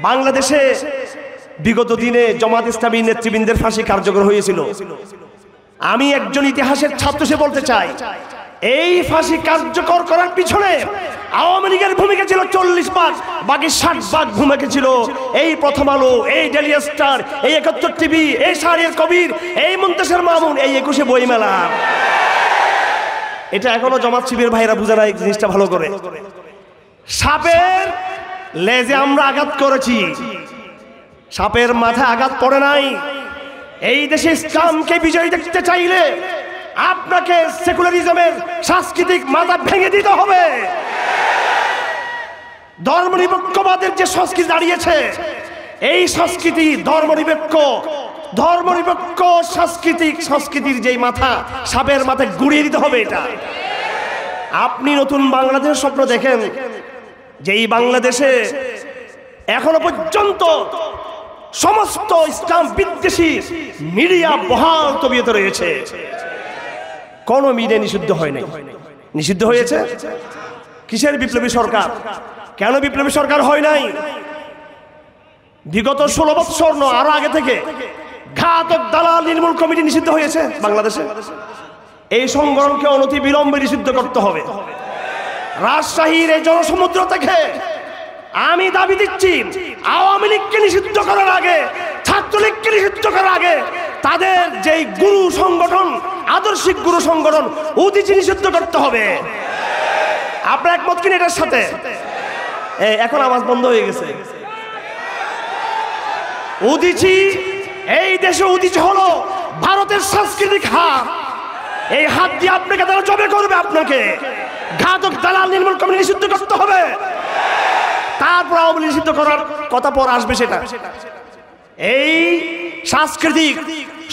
বাংলাদেশে বিগত দিনে জামাত ইসলামী নেতৃবৃন্দের ফাঁসি কার্যকর হয়েছিল। আমি একজন ইতিহাসের ছাত্র সে বলতে চাই, এই ফাঁসি কার্যকর করার পিছনে আওয়ামী লীগের ভূমিকা ছিল 40 ভাগ, বাকি 60 ভাগ ভূমিকা ছিল এই প্রথম আলো, এই ডেইলি স্টার, এই 71 টিভি, এই শাহরিয়ার কবির, এই মুন্তাসির মামুন, এই 21 বইমেলা। এটা এখনো জামাত শিবির ভাইরা বুঝে না এই জিনিসটা ভালো করে। সাপের লেজে আমরা আঘাত করেছি, সাপের মাথায় আঘাত পড়ে নাই। এই দেশে ইসলামকে বিজয়ী দেখতে চাইলে আপনাকে সেকুলারিজমের সাংস্কৃতিক মাথা ভেঙে দিতে হবে। ধর্মনিরপেক্ষবাদের যে সংস্কৃতি দাঁড়িয়েছে, এই সংস্কৃতি ধর্মনিরপেক্ষ সংস্কৃতির যেই মাথা, সাপের মাথায় গুড়িয়ে দিতে হবে। এটা আপনি নতুন বাংলাদেশের স্বপ্ন দেখেন, যেই বাংলাদেশে এখনো পর্যন্ত সমস্ত ইসলাম বিদ্বেষী মিডিয়া বহাল তবিয়তে রয়েছে। কোন মিডিয়া নিষিদ্ধ হয় নাই, নিষিদ্ধ হয়েছে কিসের? বিপ্লবী সরকার। কেন বিপ্লবী সরকার হয় নাই? বিগত 16 বছর আরো আগে থেকে ঘাতক দালাল নির্মূল কমিটি নিষিদ্ধ হয়েছে বাংলাদেশে। এই সংগঠনকে অনতি বিলম্বে নিষিদ্ধ করতে হবে। রাজশাহীর এই জনসমুদ্র থেকে আমি দাবি দিচ্ছি, আওয়ামী লীগকে নিষিদ্ধ করার আগে, ছাত্রলীগকে নিষিদ্ধ করার আগে তাদের যেই গুরু সংগঠন, আদর্শিক গুরু সংগঠন উদীচী নিষিদ্ধ করতে হবে। আপনার একমত কিনা এটার সাথে? এখন আওয়াজ বন্ধ হয়ে গেছে। উদীচী, এই দেশে উদীচী হলো ভারতের সাংস্কৃতিক হাত। এই হাত দিয়ে আপনাকে তারা জবে করবে। আপনাকে ঘাতক দালাল নির্মূল কমিটি নিষিদ্ধ করতে হবে। তারপর আওয়ামী লীগ নিষিদ্ধ করার কথা পর আসবে। সেটা এই সাংস্কৃতিক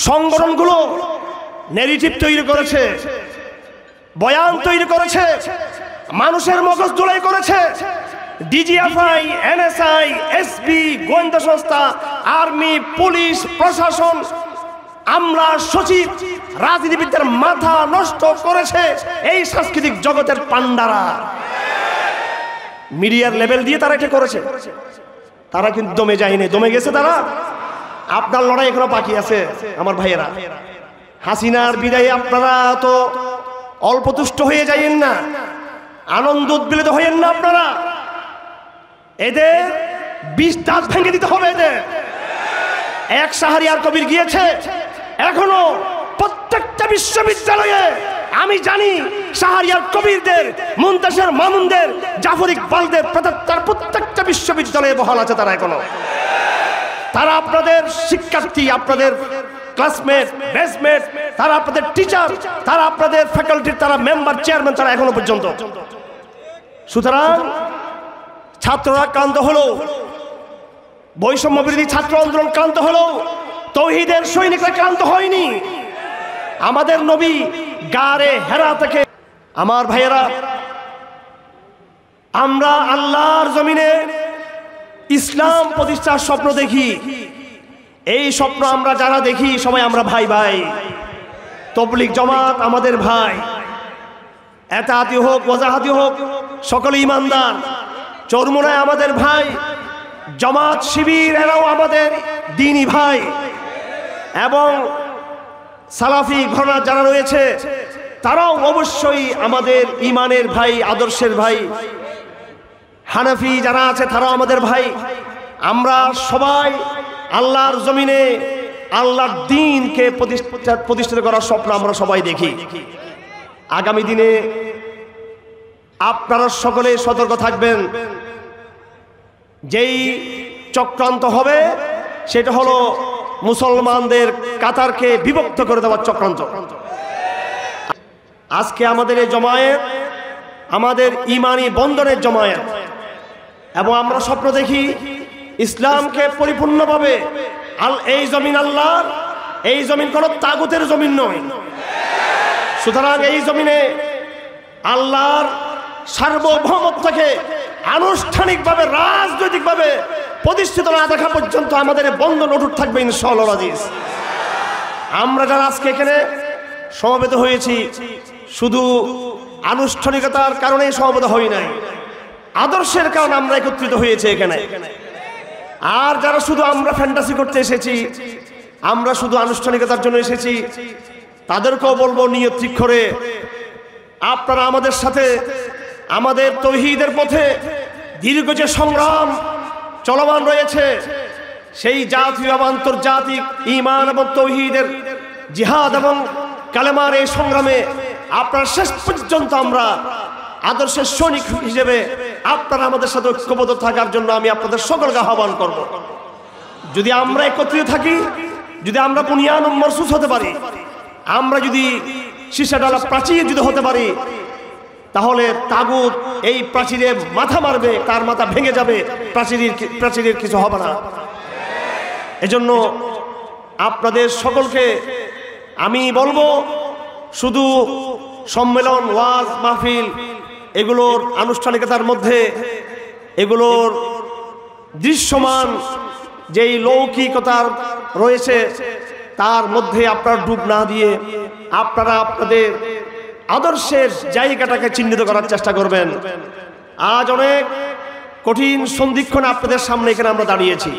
সংগঠনগুলো ন্যারেটিভ তৈরি করেছে, বয়ান তৈরি করেছে, মানুষের মগজ ধোলাই করেছে। ডিজিএফআই, এনএসআই, এসপি, গোয়েন্দা সংস্থা, আর্মি, পুলিশ, প্রশাসন, আমলা, সচিব, রাজনীতিবিদদের মাথা নষ্ট করেছে এই সাংস্কৃতিক জগতের পান্ডারা। মিডিয়ার লেভেল দিয়ে তারা এটা করেছে। তারা কিন্তু দমে যায়নি, দমে গেছে তারা। আপনার লড়াই এখনো বাকি আছে আমার ভাইয়েরা। হাসিনার বিদায়ে আপনারা তো অল্প তুষ্ট হয়ে যাইয়েন না, আনন্দ উদ্বেলিত হইয়েন না। আপনারা এদের 20 দাঁত ভেঙে দিতে হবে। এদের এক শাহরিয়ার কবির গিয়েছে, এখনো প্রত্যেকটা বিশ্ববিদ্যালয়ে আমি জানি শাহরিয়ার কবিরদের, মুন্তাসির মামুনদের, জাফর ইকবালদের তার প্রত্যেকটা বিশ্ববিদ্যালয়ে বহাল আছে। তারা এখনো, তারা আপনাদের শিক্ষার্থী, আপনাদের ক্লাসমেট, বেসমেট, তারা আপনাদের টিচার, তারা আপনাদের ফ্যাকাল্টির, তারা মেম্বার, চেয়ারম্যান, তারা এখনো পর্যন্ত। সুতরাং ছাত্ররা ক্লান্ত হলো, বৈষম্য বিরোধী ছাত্র আন্দোলন ক্লান্ত হলো, তৌহিদের সৈনিকরা ক্লান্ত হয়নি। আমাদের নবী গারে হেরা থেকে, আমার ভাইয়েরা, আমরা আল্লাহর জমিনে ইসলাম প্রতিষ্ঠার স্বপ্ন দেখি। এই স্বপ্ন আমরা যারা দেখি সবাই আমরা ভাই ভাই। তবলিগ জামাত আমাদের ভাই, এতাহাতি হোক, ওয়াজাহাতি হোক, সকলে ইমানদার। চরমোনায় আমাদের ভাই, জামাত শিবির এরাও আমাদের দ্বীনি ভাই। এবং সালাফি ঘরানা যারা রয়েছে তারাও অবশ্যই আমাদের ইমানের ভাই, আদর্শের ভাই। হানাফি যারা আছে তারাও আমাদের ভাই। আমরা সবাই আল্লাহর জমিনে আল্লাহর দ্বীনকে প্রতিষ্ঠিত করার স্বপ্ন আমরা সবাই দেখি। আগামী দিনে আপনারা সকলে সতর্ক থাকবেন। যেই চক্রান্ত হবে সেটা হলো মুসলমানদের কাতারকে বিভক্ত করে দেওয়ার চক্রান্ত। আজকে আমাদের এই জমায়েত আমাদের ইমানি বন্ধনের জমায়েত, এবং আমরা স্বপ্ন দেখি ইসলামকে পরিপূর্ণভাবে এই জমিন আল্লাহর, এই জমিন কোন তাগুতের জমিন নয়। সুতরাং এই জমিনে আল্লাহর সার্বভৌমত্বকে আনুষ্ঠানিকভাবে, রাজনৈতিকভাবে প্রতিষ্ঠিত না দেখা পর্যন্ত আমাদের বন্ধন অটুট থাকবে ইনশাআল্লাহ আজিজ। আমরা যারা আজকে এখানে সমবেত হয়েছি শুধু আনুষ্ঠানিকতার কারণেই সমবেত হই নাই, আদর্শের কারণে আমরা একত্রিত হয়েছে এখানে। আর যারা শুধু আমরা ফ্যান্টাসি করতে এসেছি, আমরা শুধু আনুষ্ঠানিকতার জন্য এসেছি, তাদেরকেও বলবো নিয়ত ঠিক করে আপনারা আমাদের সাথে আমাদের তৌহিদের পথে দীর্ঘ যে সংগ্রাম চলমান রয়েছে, সেই জাতীয় এবং আন্তর্জাতিক ঈমান এবং তৌহিদের জিহাদ এবং কালেমার এই সংগ্রামে আপনারা শেষ পর্যন্ত আমরা আদর্শের সৈনিক হিসেবে আপনারা আমাদের সাথে ঐক্যবদ্ধ থাকার জন্য আমি আপনাদের সকলকে আহ্বান করব। যদি আমরা একত্রিত থাকি, যদি আমরা বুনিয়ান মারসুস হতে পারি, আমরা যদি সীসাডালা প্রাচীর যদি হতে পারি, তাহলে তাগুত এই প্রাচীরে মাথা মারবে, তার মাথা ভেঙে যাবে, প্রাচীরের কিছু হবে না। এজন্য আপনাদের সকলকে আমি বলবো, শুধু সম্মেলন, ওয়াজ মাহফিল এগুলোর আনুষ্ঠানিকতার মধ্যে এগুলোর দৃশ্যমান যেই লৌকিকতার রয়েছে তার মধ্যে আপনারা ডুব না দিয়ে আপনারা আপনাদের আদর্শের জায়গাটাকে চিহ্নিত করার চেষ্টা করবেন। আজ অনেক কঠিন সন্ধিক্ষণে আপনাদের সামনে এখানে আমরা দাঁড়িয়েছি।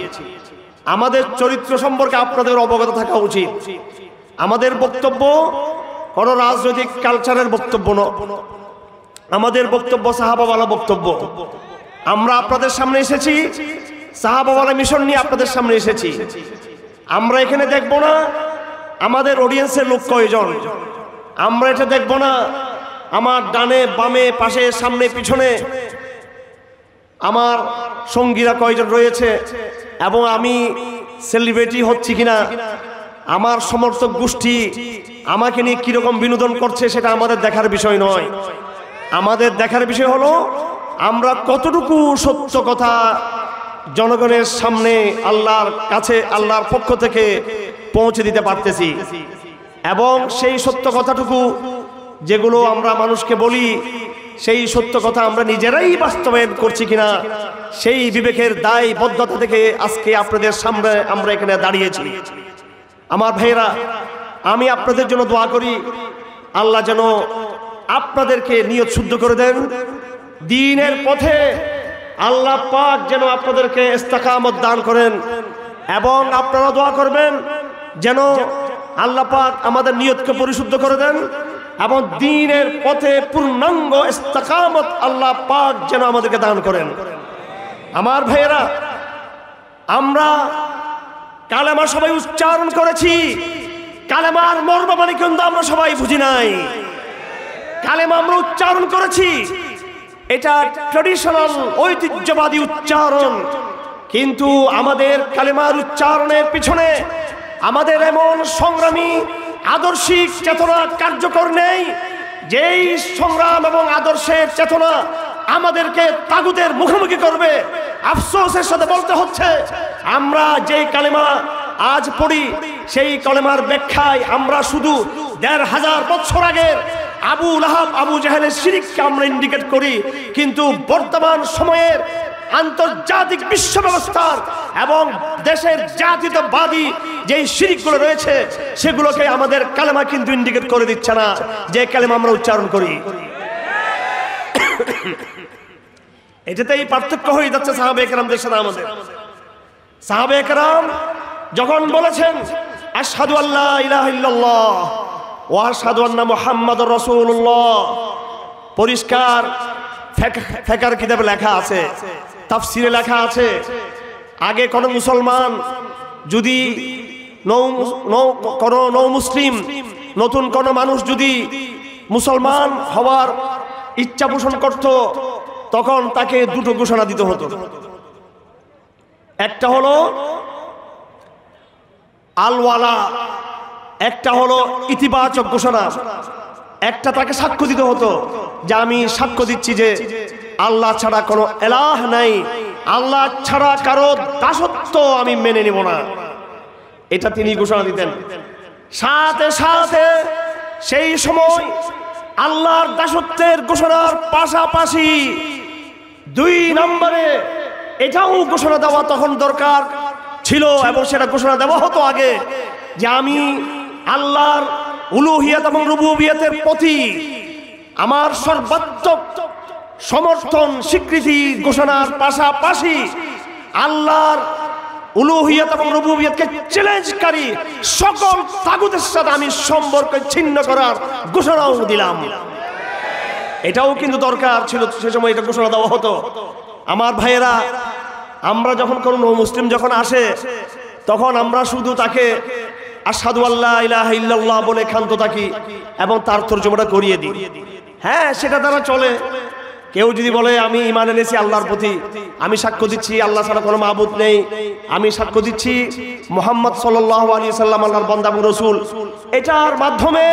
আমাদের চরিত্র সম্পর্কে আপনাদের অবগত থাকা উচিত। আমাদের বক্তব্য কোনো রাজনৈতিক কালচারের বক্তব্য নয়, আমাদের বক্তব্য সাহাবাওয়ালা বক্তব্য। আমরা আপনাদের সামনে এসেছি সাহাবাওয়ালা মিশন নিয়ে, আপনাদের সামনে এসেছি। আমরা এখানে দেখব না আমাদের অডিয়েন্সের লোক কয়জন, আমরা এটা দেখব না আমার ডানে বামে পাশে সামনে পিছনে আমার সঙ্গীরা কয়জন রয়েছে এবং আমি সেলিব্রিটি হচ্ছি কিনা, আমার সমর্থক গোষ্ঠী আমাকে নিয়ে কিরকম বিনোদন করছে, সেটা আমাদের দেখার বিষয় নয়। আমাদের দেখার বিষয় হলো আমরা কতটুকু সত্য কথা জনগণের সামনে আল্লাহর কাছে আল্লাহর পক্ষ থেকে পৌঁছে দিতে পারতেছি, এবং সেই সত্য কথাটুকু যেগুলো আমরা মানুষকে বলি সেই সত্য কথা আমরা নিজেরাই বাস্তবায়ন করছি কিনা, সেই বিবেকের দায়বদ্ধতা থেকে আজকে আপনাদের সামনে আমরা এখানে দাঁড়িয়েছি। আমার ভাইয়েরা, আমি আপনাদের জন্য দোয়া করি আল্লাহ যেন আপনাদেরকে নিয়ত শুদ্ধ করে দেন দ্বীনের পথে। আল্লাহ পাক যেন আপনাদেরকে ইস্তেকামত দান করেন, এবং আপনারা দোয়া করবেন যেন আল্লাহ পাক আমাদের নিয়তকে পরিশুদ্ধ করে দেন এবং দ্বীনের পথে পূর্ণাঙ্গ ইস্তেকামত আল্লাহ পাক যেন আমাদেরকে দান করেন। আমার ভাইয়েরা, আমরা কালেমা সবাই উচ্চারণ করেছি, কালেমার মর্ম মানে কিন্তু আমরা সবাই বুঝি নাই। কালেমা আমরা উচ্চারণ করেছি, এটা ট্র্যাডিশনাল ঐতিহ্যবাদী উচ্চারণ, কিন্তু আমাদের কালেমার উচ্চারণের পিছনে আমাদের এমন সংগ্রামী আদর্শিক চেতনা কার্যকর নেই যেই সংগ্রাম এবং আদর্শের চেতনা আমাদেরকে তাগুতের মুখোমুখি করবে। আফসোসের সাথে বলতে হচ্ছে, আমরা যেই কালেমা আজ পড়ি সেই কালেমার ব্যাখ্যায় আমরা শুধু ১৫০০ বছর আগের আবু লাহাব আবু জাহেলের শিরককে আমরা ইন্ডিকেট করি, কিন্তু বর্তমান সময়ের আন্তর্জাতিক বিশ্ব ব্যবস্থার এবং দেশের জাতীয়তাবাদী যেই শিরকগুলো রয়েছে সেগুলোকে আমাদের কালেমা কিন্তু ইন্ডিকেট করে দিচ্ছে না যে কালেমা আমরা উচ্চারণ করি। এটাতেই পার্থক্য হয়ে যাচ্ছে সাহাবে কেরামদের সাথে আমাদের। সাহাবে কেরাম যখন বলেছেন আশহাদু আল্লা ইলাহা ইল্লাল্লাহ ওয়া আশহাদু আন্না মুহাম্মাদুর রাসূলুল্লাহ, পরিষ্কার ফিকহের কিতাবে লেখা আছে, তাফসিরে লেখা আছে, আগে কোন মুসলমান যদি নৌ মুসলিম নতুন কোন মানুষ যদি মুসলমান হওয়ার ইচ্ছা পোষণ করত তখন তাকে দুটো ঘোষণা দিতে হতো। একটা হলো আলওয়ালা, একটা হলো ইতিবাচক ঘোষণা। একটা তাকে সাক্ষ্য দিতে হতো যে আমি সাক্ষ্য দিচ্ছি যে আল্লাহ ছাড়া কোনো ইলাহ নাই, আল্লাহ ছাড়া কারো দাসত্ব আমি মেনে নিব না, এটা তিনি ঘোষণা দিতেন। সাথে সাথে সেই সময় আল্লাহর দাসত্বের ঘোষণার পাশাপাশি ২ নম্বরে এটাও ঘোষণা দেওয়া তখন দরকার ছিল, এবং সেটা ঘোষণা দেওয়া হতো আগে যে আমি আল্লাহর উলুহিয়াত এবং রুবুবিয়াতের প্রতি আমার সর্বাত্মক সমর্থন স্বীকৃতি ঘোষণার পাশাপাশি আল্লাহর উলুহিয়ত এবং রুবুবিয়তকে চ্যালেঞ্জকারী সকল তাগুতের সাথে আমি সম্পর্ক ছিন্ন করার ঘোষণাও দিলাম। এটাও কিন্তু দরকার ছিল, সে সময় এটা ঘোষণা দেওয়া হতো। আমার ভাইয়েরা, আমরা যখন কোনো মুসলিম যখন আসে তখন আমরা শুধু তাকে আশহাদু আল্লা ইলাহা ইল্লাল্লাহ বলে ক্ষান্ত থাকি এবং তার তরজমাটা করিয়ে দিই। হ্যাঁ, সেটা দ্বারা চলে। কেউ যদি বলে আমি ঈমান এনেছি আল্লাহর প্রতি, আমি সাক্ষ্য দিচ্ছি আল্লাহ ছাড়া কোনো মাবুদ নেই, আমি সাক্ষ্য দিচ্ছি মুহাম্মদ সাল্লাল্লাহু আলাইহি সাল্লাম আল্লাহর বান্দা এবং রাসূল, এটার মাধ্যমে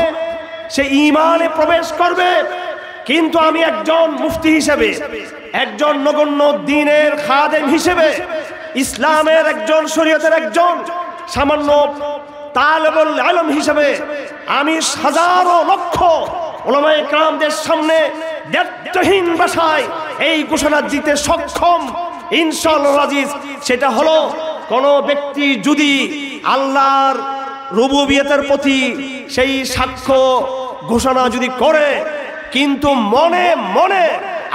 সে ঈমানে প্রবেশ করবে। কিন্তু আমি একজন মুফতি হিসেবে, একজন নগণ্য দ্বীনের খাদেম হিসেবে, ইসলামের একজন, শরীয়তের একজন সামান্য তালেবুল ইলম হিসেবে আমি হাজারো লক্ষ উলামায়ে কেরামদের সামনে দ্ব্যর্থহীন ভাষায় এই ঘোষণা দিতে সক্ষম ইনশাআল্লাহ আজিজ। সেটা হলো, কোন ব্যক্তি যদি আল্লাহর রুবুবিয়তের প্রতি সেই সাক্ষ্য ঘোষণা যদি করে, কিন্তু মনে মনে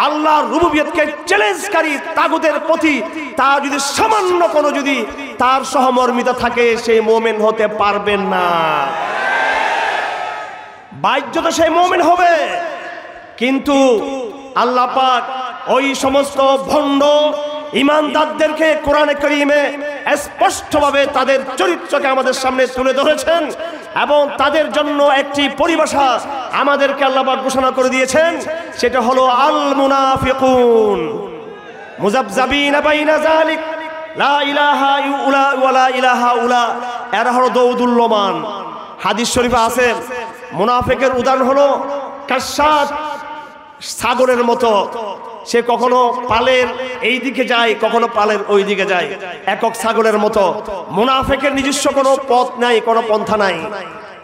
আল্লাহর রুবুবিয়তকে চ্যালেঞ্জকারী তাগুতের প্রতি তার যদি সামান্য কোনো যদি তার সহমর্মিতা থাকে, সেই মুমিন হতে পারবেন না। বাহ্যত সেই মুমিন হবে, কিন্তু আল্লাহ পাক ওই সমস্ত ভণ্ড ঈমানদারদেরকে কোরআনে কারীমে স্পষ্টভাবে তাদের চরিত্রকে আমাদের সামনে তুলে ধরেছেন এবং তাদের জন্য একটি পরিভাষা আমাদেরকে আল্লাহ পাক ঘোষণা করে দিয়েছেন। সেটা হলো আল মুনাফিকুন মুযাবযাবিনা বাইনা যালিক লা ইলাহা ইল্লা ওয়ালা ইলাহা উলা। এরা হলো দৌদুল্যমান। হাদিস শরীফে আছে মুনাফিকের উদাহরণ হলো কাশাত, ছাগলের মতো। সে কখনো পালের এই দিকে যায়, কখনো পালের ওই দিকে যায়, একক ছাগলের মতো। মুনাফিকের নিজস্ব কোনো পথ নাই, কোনো পন্থা নাই।